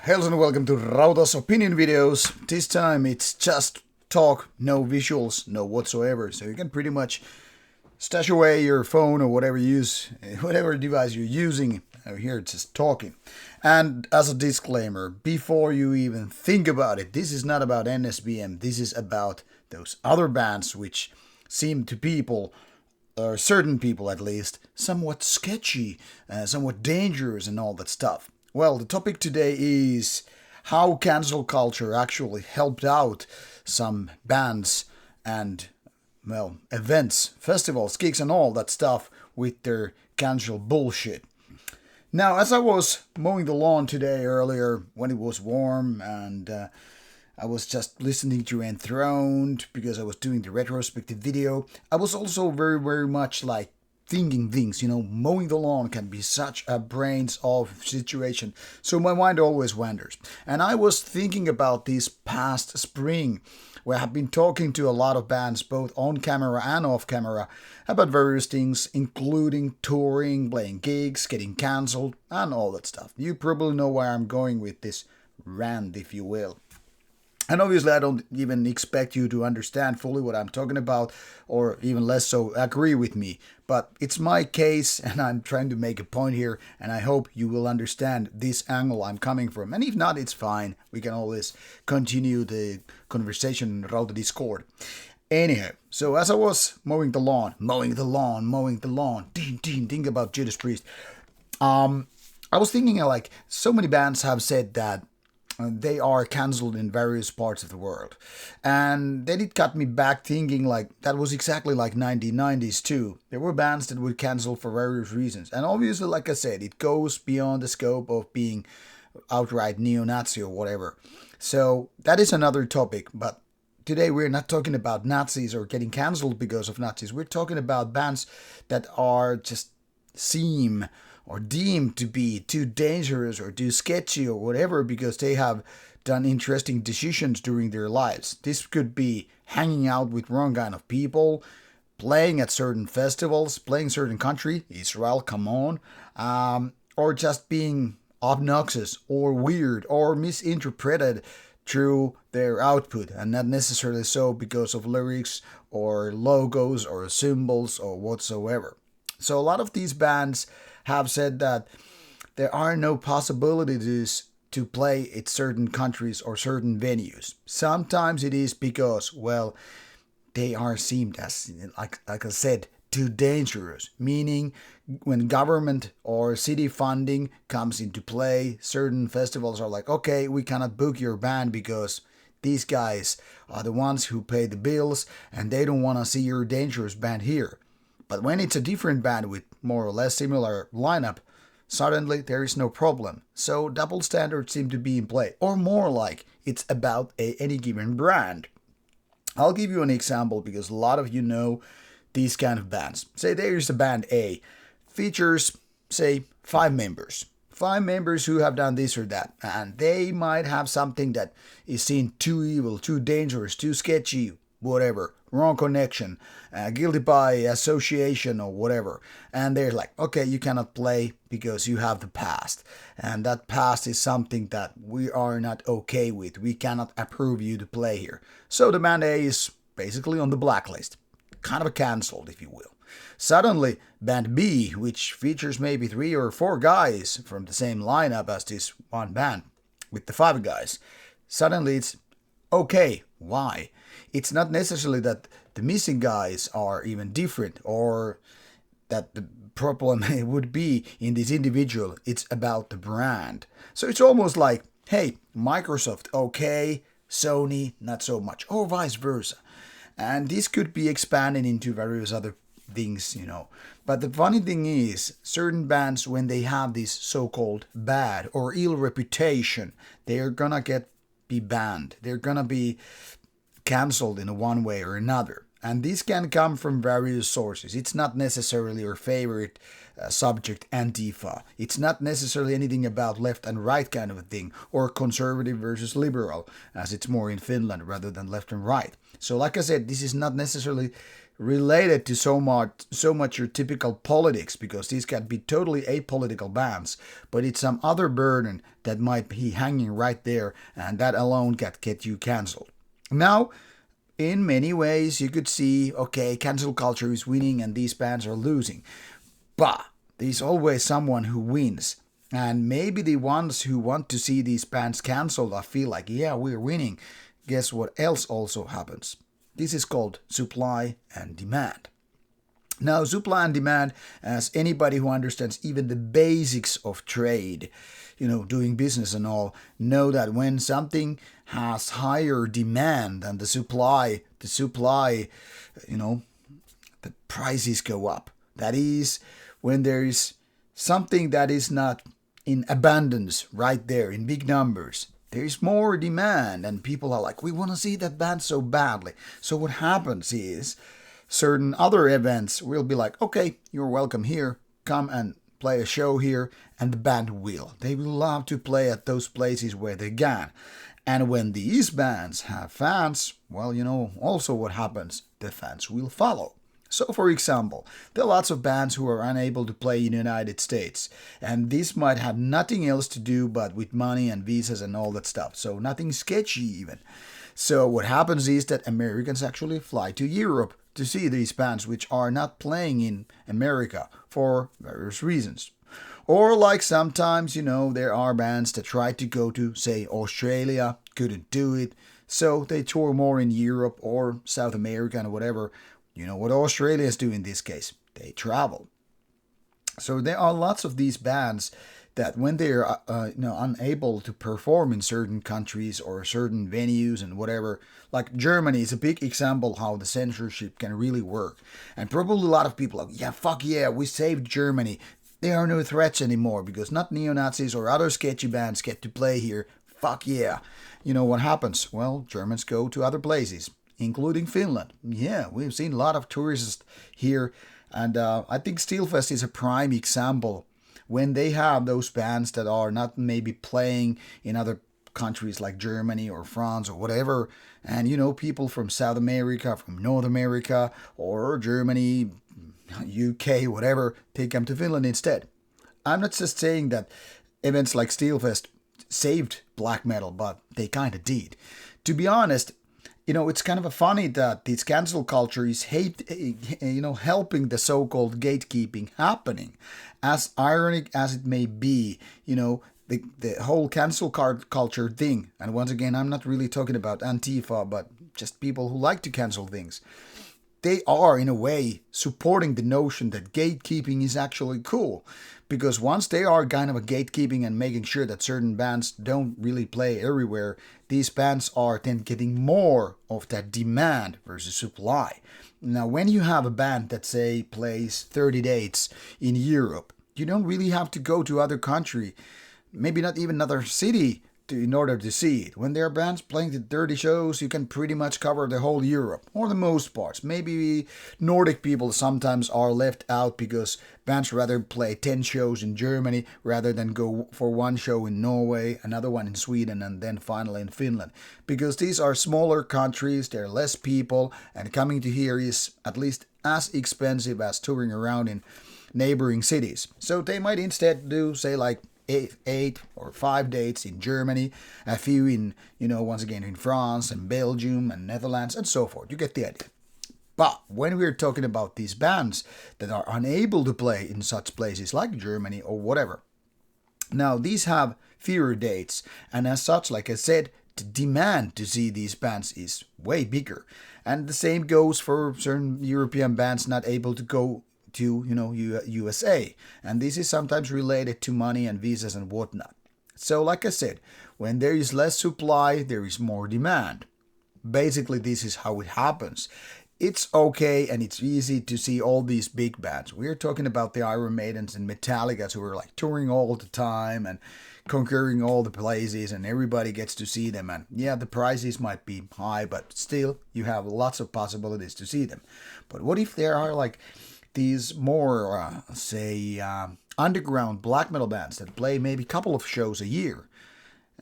Hello and welcome to Rauta's opinion videos. This time it's just talk, no visuals, no whatsoever. So you can pretty much stash away your phone or whatever device you're using. Here it's just talking. And as a disclaimer, before you even think about it, this is not about NSBM. This is about those other bands which seem to people, or certain people at least, somewhat sketchy, somewhat dangerous and all that stuff. Well, the topic today is how cancel culture actually helped out some bands and, well, events, festivals, gigs and all that stuff with their cancel bullshit. Now, as I was mowing the lawn today earlier when it was warm and I was just listening to Enthroned because I was doing the retrospective video, I was also very, very much like thinking things, mowing the lawn can be such a brains off situation. So my mind always wanders. And I was thinking about this past spring where I've been talking to a lot of bands, both on camera and off camera, about various things, including touring, playing gigs, getting cancelled, and all that stuff. You probably know where I'm going with this rant, if you will. And obviously, I don't even expect you to understand fully what I'm talking about, or even less so agree with me. But it's my case, and I'm trying to make a point here, and I hope you will understand this angle I'm coming from. And if not, it's fine. We can always continue the conversation in Rauta Discord. Anyhow, so as I was mowing the lawn, think about Judas Priest. I was thinking like so many bands have said that they are cancelled in various parts of the world. And then it got me back thinking like that was exactly like 1990s too. There were bands that would cancel for various reasons. And obviously, like I said, it goes beyond the scope of being outright neo-Nazi or whatever. So that is another topic. But today we're not talking about Nazis or getting cancelled because of Nazis. We're talking about bands that are just seem or deemed to be too dangerous or too sketchy or whatever because they have done interesting decisions during their lives. This could be hanging out with wrong kind of people, playing at certain festivals, playing certain country, Israel, come on, or just being obnoxious or weird or misinterpreted through their output and not necessarily so because of lyrics or logos or symbols or whatsoever. So a lot of these bands have said that there are no possibilities to play at certain countries or certain venues. Sometimes it is because, well, they are seen as, like I said, too dangerous. Meaning, when government or city funding comes into play, certain festivals are like, okay, we cannot book your band because these guys are the ones who pay the bills and they don't want to see your dangerous band here. But when it's a different band with more or less similar lineup, suddenly there is no problem. So double standards seem to be in play. Or more like it's about any given brand. I'll give you an example because a lot of you know these kind of bands. Say there's a band A, features, say, 5 members. 5 members who have done this or that. And they might have something that is seen too evil, too dangerous, too sketchy, whatever, wrong connection, guilty by association or whatever. And they're like, okay, you cannot play because you have the past. And that past is something that we are not okay with. We cannot approve you to play here. So the band A is basically on the blacklist. Kind of cancelled, if you will. Suddenly, band B, which features maybe 3 or 4 guys from the same lineup as this one band with the 5 guys, suddenly it's okay. Why? It's not necessarily that the missing guys are even different or that the problem would be in this individual. It's about the brand. So it's almost like, hey, Microsoft, okay, Sony, not so much, or vice versa. And this could be expanded into various other things, But the funny thing is, certain bands, when they have this so-called bad or ill reputation, they're gonna be banned. They're gonna be cancelled in one way or another. And this can come from various sources. It's not necessarily your favorite subject, Antifa. It's not necessarily anything about left and right kind of a thing, or conservative versus liberal, as it's more in Finland rather than left and right. So like I said, this is not necessarily related to so much your typical politics, because these can be totally apolitical bands, but it's some other burden that might be hanging right there, and that alone can get you cancelled. Now, in many ways, you could see, okay, cancel culture is winning and these bands are losing. But there's always someone who wins. And maybe the ones who want to see these bands cancelled I feel like, yeah, we're winning. Guess what else also happens? This is called supply and demand. Now, supply and demand, as anybody who understands even the basics of trade, doing business and all, know that when something has higher demand than the supply, the prices go up. That is, when there is something that is not in abundance right there in big numbers, there is more demand, and people are like, we want to see that band so badly. So what happens is certain other events will be like, okay, you're welcome here, come and play a show here, and the band will. They will love to play at those places where they can. And when these bands have fans, well, also what happens, the fans will follow. So, for example, there are lots of bands who are unable to play in the United States, and this might have nothing else to do but with money and visas and all that stuff, so nothing sketchy even. So what happens is that Americans actually fly to Europe to see these bands which are not playing in America for various reasons. Or like sometimes, there are bands that try to go to, say, Australia, couldn't do it, so they tour more in Europe or South America and whatever. You know what Australians do in this case? They travel. So there are lots of these bands that when they're unable to perform in certain countries or certain venues and whatever, like Germany is a big example how the censorship can really work. And probably a lot of people are, yeah, fuck yeah, we saved Germany. There are no threats anymore because not neo-Nazis or other sketchy bands get to play here. Fuck yeah. You know what happens? Well, Germans go to other places, including Finland. Yeah, we've seen a lot of tourists here, and I think Steelfest is a prime example when they have those bands that are not maybe playing in other countries like Germany or France or whatever, and people from South America, from North America, or Germany, UK, whatever, they come to Finland instead. I'm not just saying that events like Steelfest saved black metal, but they kind of did. To be honest, it's kind of a funny that this cancel culture is helping the so-called gatekeeping happening. As ironic as it may be, the whole cancel culture thing, and once again, I'm not really talking about Antifa, but just people who like to cancel things. They are, in a way, supporting the notion that gatekeeping is actually cool. Because once they are kind of a gatekeeping and making sure that certain bands don't really play everywhere, these bands are then getting more of that demand versus supply. Now, when you have a band that, say, plays 30 dates in Europe, you don't really have to go to other country, maybe not even another city, in order to see it. When there are bands playing the 30 shows, you can pretty much cover the whole Europe, or the most parts. Maybe Nordic people sometimes are left out because bands rather play 10 shows in Germany rather than go for one show in Norway, another one in Sweden, and then finally in Finland. Because these are smaller countries, there are less people, and coming to here is at least as expensive as touring around in neighboring cities. So they might instead do, say, like 8 or 5 dates in Germany, a few in, once again in France and Belgium and Netherlands and so forth. You get the idea. But when we're talking about these bands that are unable to play in such places like Germany or whatever, now these have fewer dates, and as such, like I said, the demand to see these bands is way bigger. And the same goes for certain European bands not able to go to USA, and this is sometimes related to money and visas and whatnot. So like I said, when there is less supply, there is more demand. Basically, this is how it happens. It's okay and it's easy to see all these big bands. We're talking about the Iron Maidens and Metallicas who are like touring all the time and conquering all the places, and everybody gets to see them. And yeah, the prices might be high, but still you have lots of possibilities to see them. But what if there are like these more, underground black metal bands that play maybe a couple of shows a year,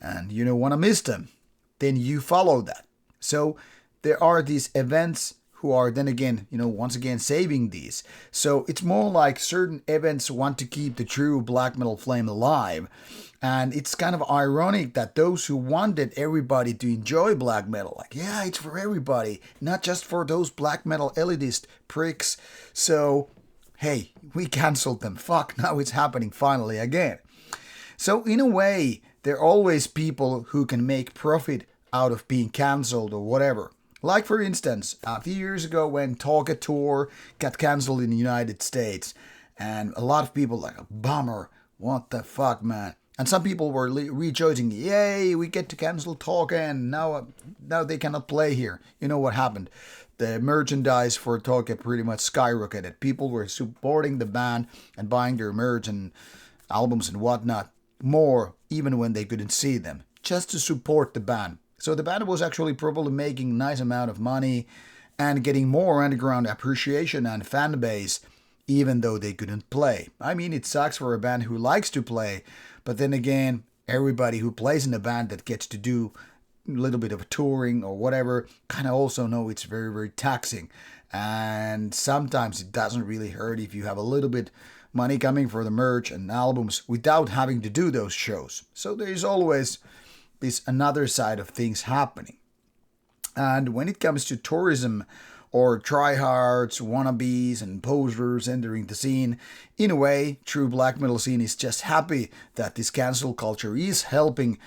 and you don't want to miss them? Then you follow that. So there are these events who are then again, once again saving these. So it's more like certain events want to keep the true black metal flame alive. And it's kind of ironic that those who wanted everybody to enjoy black metal, like, yeah, it's for everybody, not just for those black metal elitist pricks. So, hey, we canceled them. Fuck, now it's happening finally again. So, in a way, there are always people who can make profit out of being cancelled or whatever. Like, for instance, a few years ago when Talk Tour got cancelled in the United States, and a lot of people like, a bummer, what the fuck, man. And some people were rejoicing, yay, we get to cancel Tolkien, now they cannot play here. You know what happened? The merchandise for Tolkien pretty much skyrocketed. People were supporting the band and buying their merch and albums and whatnot more, even when they couldn't see them, just to support the band. So the band was actually probably making a nice amount of money and getting more underground appreciation and fan base, even though they couldn't play. I mean, it sucks for a band who likes to play, but then again, everybody who plays in a band that gets to do a little bit of touring or whatever kind of also know it's very, very taxing. And sometimes it doesn't really hurt if you have a little bit money coming for the merch and albums without having to do those shows. So there's always this another side of things happening. And when it comes to tourism or tryhards, wannabes, and posers entering the scene, in a way, true black metal scene is just happy that this cancel culture is helping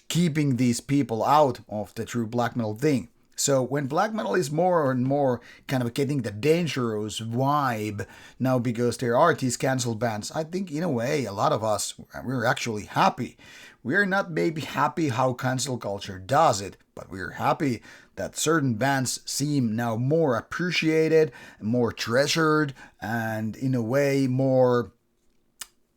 keeping these people out of the true black metal thing. So when black metal is more and more kind of getting the dangerous vibe now because there are these cancelled bands, I think in a way a lot of us, we're actually happy. We're not maybe happy how cancel culture does it, but we're happy that certain bands seem now more appreciated, more treasured, and in a way more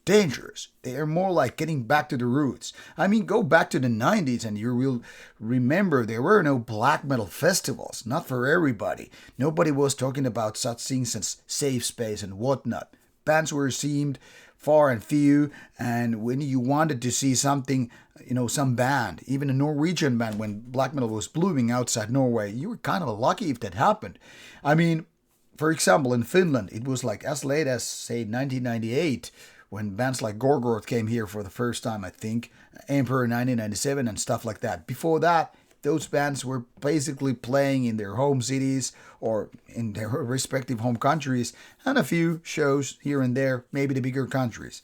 dangerous. They are more like getting back to the roots. I mean, go back to the 90s and you will remember there were no black metal festivals, not for everybody. Nobody was talking about such things as safe space and whatnot. Bands were seemed far and few, and when you wanted to see something, some band, even a Norwegian band, when black metal was blooming outside Norway, you were kind of lucky if that happened. I mean, for example, in Finland, it was like as late as, say, 1998, when bands like Gorgoroth came here for the first time, I think, Emperor 1997 and stuff like that. Before that, those bands were basically playing in their home cities or in their respective home countries, and a few shows here and there, maybe the bigger countries.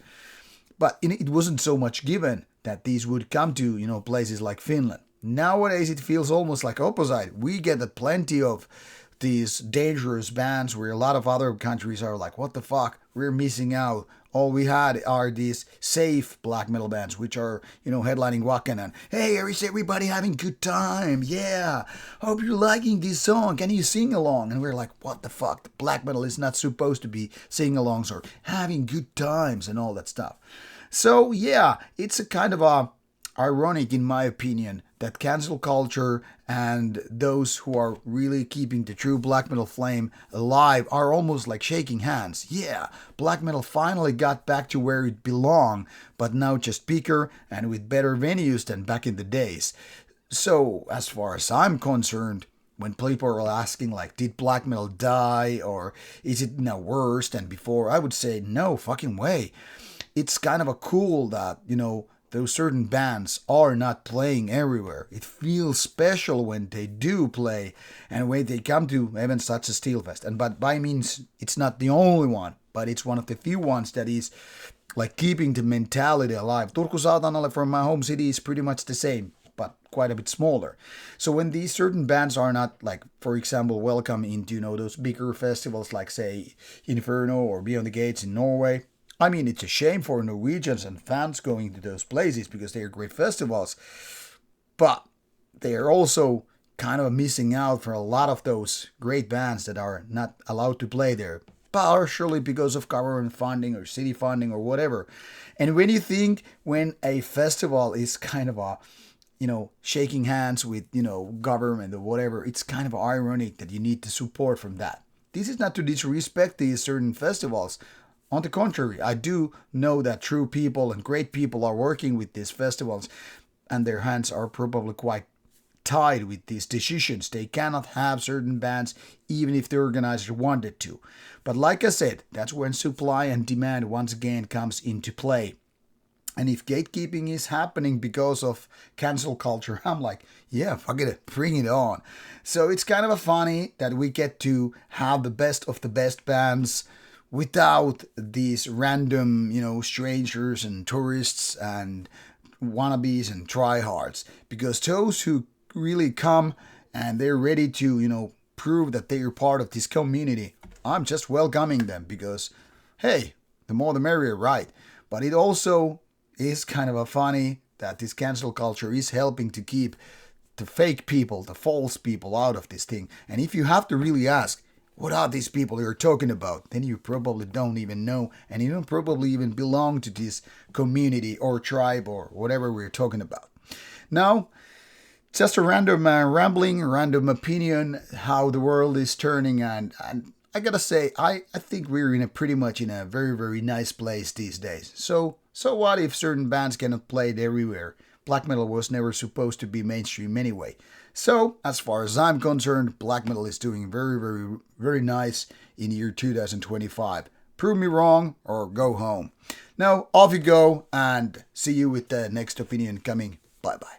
But it wasn't so much given that these would come to, places like Finland. Nowadays, it feels almost like opposite. We get plenty of these dangerous bands where a lot of other countries are like, what the fuck, we're missing out. All we had are these safe black metal bands, which are, headlining Wacken and, hey, is everybody having a good time? Yeah, hope you're liking this song. Can you sing along? And we're like, what the fuck? Black metal is not supposed to be sing-alongs or having good times and all that stuff. So, yeah, it's a kind of ironic, in my opinion, that cancel culture and those who are really keeping the true black metal flame alive are almost like shaking hands. Yeah, black metal finally got back to where it belonged, but now just bigger and with better venues than back in the days. So, as far as I'm concerned, when people are asking like, did black metal die or is it now worse than before, I would say no fucking way. It's kind of a cool that, those certain bands are not playing everywhere. It feels special when they do play and when they come to events such as Steelfest. And but by means, it's not the only one, but it's one of the few ones that is like keeping the mentality alive. Turku Saatanalle from my home city is pretty much the same, but quite a bit smaller. So when these certain bands are not like, for example, welcome into, those bigger festivals like say Inferno or Beyond the Gates in Norway, I mean, it's a shame for Norwegians and fans going to those places because they are great festivals, but they are also kind of missing out for a lot of those great bands that are not allowed to play there, partially because of government funding or city funding or whatever. And when you think when a festival is kind of a, shaking hands with, government or whatever, it's kind of ironic that you need to support from that. This is not to disrespect these certain festivals. On the contrary, I do know that true people and great people are working with these festivals and their hands are probably quite tied with these decisions. They cannot have certain bands even if the organizer wanted to. But like I said, that's when supply and demand once again comes into play. And if gatekeeping is happening because of cancel culture, I'm like, yeah, fuck it, bring it on. So it's kind of a funny that we get to have the best of the best bands without these random, strangers and tourists and wannabes and tryhards. Because those who really come and they're ready to, prove that they are part of this community, I'm just welcoming them because, hey, the more the merrier, right? But it also is kind of a funny that this cancel culture is helping to keep the fake people, the false people out of this thing. And if you have to really ask, what are these people you're talking about? Then you probably don't even know, and you don't probably even belong to this community or tribe or whatever we're talking about. Now, just a random rambling, random opinion how the world is turning, and I gotta say, I think we're pretty much in a very, very nice place these days. So what if certain bands cannot play it everywhere? Black metal was never supposed to be mainstream anyway. So, as far as I'm concerned, black metal is doing very, very, very nice in year 2025. Prove me wrong or go home. Now, off you go and see you with the next opinion coming. Bye-bye.